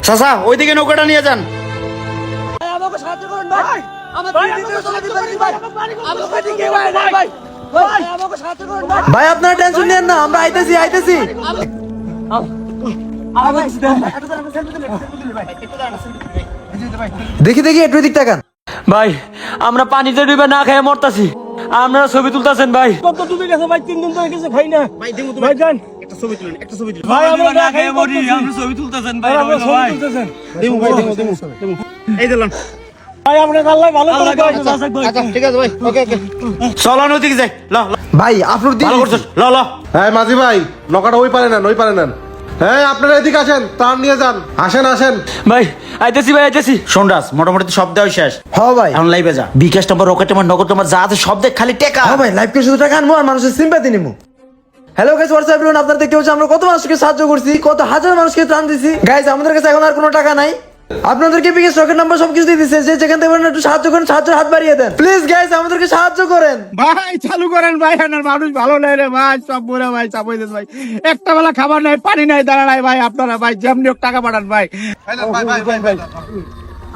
চাচা ওইদিকে নৌকাটা নিয়ে যান। আমাকে সাহায্য করুন ভাই। ভাই আপনারা টেনশন নেন না, আমরা আইতেছি। দেখি একটু দিক তাকান। ভাই আমরা পানিতে ডুবে না খেয়ে মরতাছি, আপনারা ছবি তুলতাছেন ভাই। কত ডুবে গেছে ভাই, 3 দিন ধরে কিছু খাই না ভাই দিমু তো ভাই জান। একটা ছবি তুলেন, একটা ছবি তুলেন। ভাই আমরা না খেয়ে মরি, আপনি ছবি তুলতাছেন ভাই। আমরা ছবি তুলতেছেন। দিমু ভাই দিমু। এই দিলাম। ভাই আপনাকে আল্লাহ ভালো করে দেয়। আচ্ছা ঠিক আছে ভাই, ওকে চলো নদীকে যাই। ল ভাই আপনার ভালো করছিস, ল হ্যাঁ মাঝি ভাই, নৌকাটা ওই পারে নেন। হ্যাঁ আপনারা এদিকে আসেন, ত্রাণ নিয়ে যান। আসেন। ভাই আইতেছি। শোনরাস মোটামুটি সব দেওয়া শেষ। হ্যাঁ ভাই, এখন লাইভে যা। বিকাশ নাম্বার, রকেট নাম্বার, নগদ নাম্বার যা আছে সব দেখ, খালি টেকা। হ্যাঁ ভাই, লাইভ কে শুধু টাকা আনবো আর মানুষের সিম্পাথি নিবো। Hello guys, what's up everyone, আপনারা দেখতে পাচ্ছেন আমরা কত মানুষকে সাহায্য করছি, কত হাজার মানুষকে ত্রাণ দিছি। গাইস আমাদের কাছে এখন আর কোনো টাকা নাই, আপনাদেরকে বিকাশ রকেট নাম্বার সবকিছু দিয়ে দিচ্ছে। যে যেখান থেকে একটু সাহায্য করেন, সাহায্যের হাত বাড়িয়ে দেন প্লিজ গাইস, আমাদেরকে সাহায্য করেন ভাই চালু করেন ভাই, আমার মানুষ ভালো নাই রে ভাই, সব বুড়া ভাই চাপ হয়ে ভাই। একটা বেলা খাবার নাই, পানি নাই, দাঁড়া নাই ভাই। আপনারা ভাই যেমনি হোক টাকা পাঠান ভাই।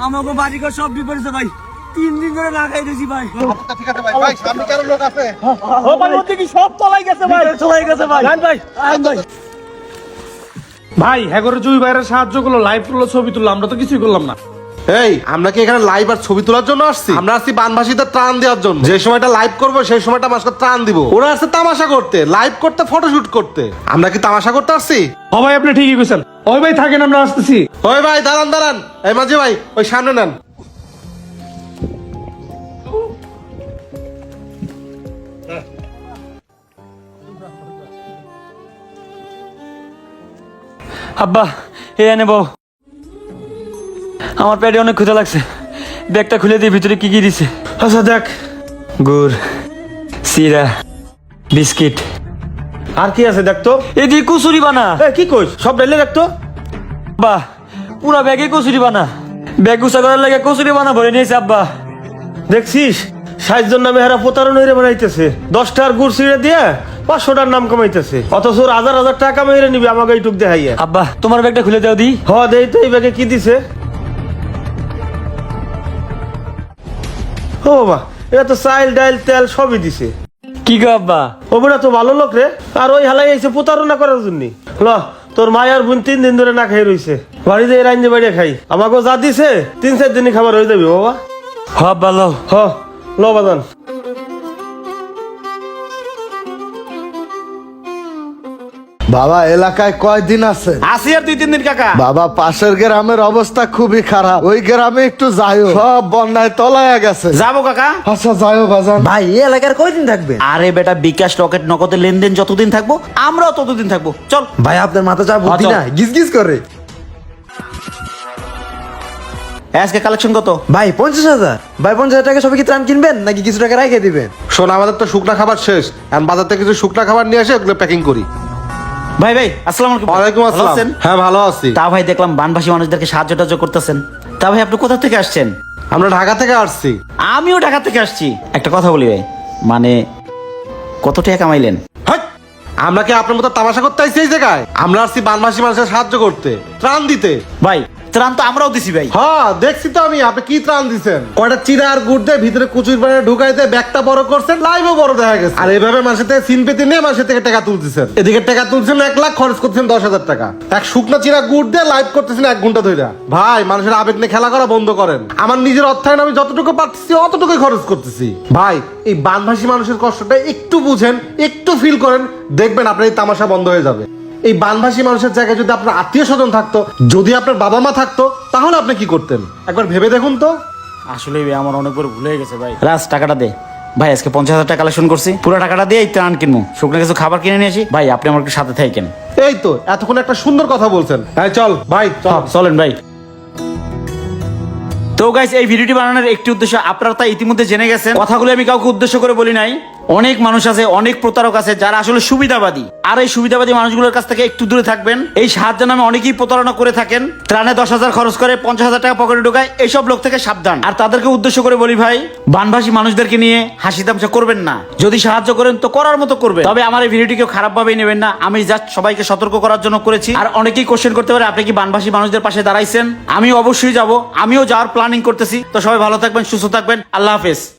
আমাকে বাড়িঘর সব বিপরীতে ভাই, 3 দিন ধরে না খাইতেছি ভাই। ঠিক আছে ভাই, সামনে কারো লোক আছে? ও ভাই ওদিকে কি সব তলাই গেছে ভাই, তলাই গেছে ভাই। জান ভাই, আইন ভাই। ভাই হ্যাঁ করে জুই ভাইয়ের সাহায্য করলো, লাইভ করলো, ছবি তুললো, আমরা তো কিছুই করলাম না। এই আমরা কি এখানে লাইভ আর ছবি তোলার জন্য আসছি? আমরা আসছি বানভাসীদের ত্রাণ দেওয়ার জন্য। যে সময়টা লাইভ করবো সেই সময়টা মানুষকে ত্রাণ দিব। ওরা আসছে তামাশা করতে, লাইভ করতে, ফটোশুট করতে। আমরা কি তামাশা করতে আসছি? ও ভাই আপনি ঠিকই কইছেন। ওই ভাই থাকেন, আমরা আসতেছি। ওই ভাই দাঁড়ান। এই মাঝি ভাই ওই সামনে নেন। আব্বা এ এনে বউ, আমার পেটে অনেক ক্ষুধা লাগছে, ব্যাগটা খুলে দিয়ে ভিতরে কি দিছে। আচ্ছা দেখ, গুড়, সিরা, বিস্কিট, আর কি আছে দেখতো। এদিকে কচুরি বানা। কি কইস, সব ডাইলে দেখতো। আব্বা পুরা ব্যাগে কচুরি বানা, ব্যাগ গুছা করার লাগে কচুরি বানা ভরে নিয়েছে আব্বা। দেখছিস 60 জন নামে হেরা প্রতারণ হইরে বানাইতেছে। 10টার গুড় ছিঁড়ে দিয়ে 500টার নাম কামাইতেছে, অথচ ওর হাজার হাজার টাকা মেরে নিবি আমাকে এইটুক দেখাইয়া। আব্বা তোমার ব্যাগটা খুলে দাও দি। দেই তো, এই ব্যাগে কি দিছে? ও বাবা, এটা তো চাইল ডাইল তেল সবই দিছে। কি গো আব্বা? ও বেটা তো ভালো লোক রে, আর ওই হালাই আইছে প্রতারণা করার জন্য। ল তোর মা আর বোন 3 দিন ধরে না খাই রইছে, বাড়িতে রাইন্দে বাড়িয়ে খাই। আমাকে যা দিছে 3-4 দিনই খাবার হয়ে যাবে বাবা। হ আব্বা লও। ল বাদান। বাবা এলাকায় কয়দিন আছে? আসি আর 2-3 দিন কাকা। বাবা পাশের গ্রামের অবস্থা খুবই খারাপ, ওই গ্রামে একটু যাইও, সব বন্যায় তলায় গেছে। যাবো কাকা। আচ্ছা যাইও বাজান। ভাই এই এলাকার কয়দিন থাকবেন? আরে বেটা, বিকাশ রকেট নগদের লেনদেন যতদিন থাকবো আমরাও ততদিন থাকবো। চল ভাই আপনার মাথা চা বুদ্ধি চল। না, গিজ করে। আজকে কালেকশন কত? ভাই 50,000। ভাই 50,000 টাকা সবাই কি ত্রাণ কিনবেন নাকি কিছু টাকা রেখে দিবেন? শোন, আমাদের তো শুকনা খাবার শেষ, এখন বাজার থেকে কিছু শুকনা খাবার নিয়ে এসে ওগুলো প্যাকিং করি। ভাই আসসালামু আলাইকুম। ওয়ালাইকুম ভালো আসসালাম। আছেন? হ্যাঁ ভালো আছি। তা ভাই দেখলাম বানভাসী মানুষদেরকে সাহায্য করতেছেন। তা ভাই আপনি কোথা থেকে আসছেন? আমরা ঢাকা থেকে আসছি। আমিও ঢাকা থেকে আসছি। একটা কথা বলি ভাই, মানে কত টাকা কামাইলেন? হাট! আমরা কি আপনার মতো তামাশা করতে আইছি এই জায়গায়? আমরা আসছি বানভাসী মানুষের সাহায্য করতে, ত্রাণ দিতে। ভাই ত্রাণ তো আমরাও দিছি ভাই। হ্যাঁ দেখছি তো আমি, আপনি কি ত্রাণ দিচ্ছেন। কয়টা চিরা আর গুড় দিয়ে ভিতরে কুচুর বানিয়ে ঢুকাইতে ব্যাগটা বড় করছেন, লাইভও বড় দেখা গেছে। আর এইভাবে মানুষের থেকে সিন পেতে নিয়ে মানুষের থেকে টাকা তুলতেছেন। এদিকে টাকা তুলছেন 1 লাখ, খরচ করছেন 10,000 টাকা। এক শুকনা চিরা গুড় দিয়ে লাইভ করতেছেন 1 ঘন্টা ধরে। ভাই মানুষের আবেগ নিয়ে খেলা করা বন্ধ করেন। আমার নিজের অর্থায়ন আমি যতটুকু পারতেছি অতটুকুই খরচ করতেছি। ভাই এই বানভাসী মানুষের কষ্টটা একটু বুঝেন, একটু ফিল করেন, দেখবেন আপনার এই তামাশা বন্ধ হয়ে যাবে। এই বানভাসী মানুষের জায়গায় যদি আপনার আত্মীয় স্বজন থাকতো, যদি আপনার বাবা মা থাকতো, তাহলে আপনি কি করতেন একবার ভেবে দেখুন তো। আসলে ভাই আমার অনেক বড় ভুল হয়ে গেছে ভাই। রাজ টাকাটা দে ভাই, আজকে 50,000 টাকা কালেকশন করছি। পুরো টাকাটা দিয়ে এই ত্রাণ কিনবো, শুকনো কিছু খাবার কিনে নিয়ে আসি। ভাই আপনি আমার একটু সাথে থাকেন। এই তো এতক্ষণ একটা সুন্দর কথা বলছেন। হ্যাঁ চল ভাই চল। চলেন ভাই। তো গাইস এই ভিডিওটি বানানোর একটি উদ্দেশ্য আপনারা তা ইতিমধ্যে জেনে গেছেন। কথাগুলো আমি কাউকে উদ্দেশ্য করে বলি নাই, অনেক মানুষ আছে, অনেক প্রতারক আছে যারা আসলে সুবিধাবাদী। আর এই সুবিধাবাদী মানুষগুলোর কাছ থেকে একটু দূরে থাকবেন। এই সাহায্য নামে অনেকেই প্রতারণা করে থাকেন, ত্রাণে 10,000 খরচ করে 50,000 টাকা পকেটে ঢোকায়। এইসব লোক থেকে সাবধান। আর তাদেরকে উদ্দেশ্য করে বলি ভাই, বানভাসী মানুষদেরকে নিয়ে হাসি তামসা করবেন না। যদি সাহায্য করেন তো করার মতো করবেন, তবে আমার এই ভিডিওটি কেউ খারাপ ভাবে নেবেন না। আমি জাস্ট সবাইকে সতর্ক করার জন্য করেছি। আর অনেকেই কোশ্চেন করতে পারে আপনি কি বানভাসী মানুষদের পাশে দাঁড়াইছেন? আমি অবশ্যই যাব, আমিও যাওয়ার প্ল্যানিং করতেছি। তো সবাই ভালো থাকবেন, সুস্থ থাকবেন, আল্লাহ হাফেজ।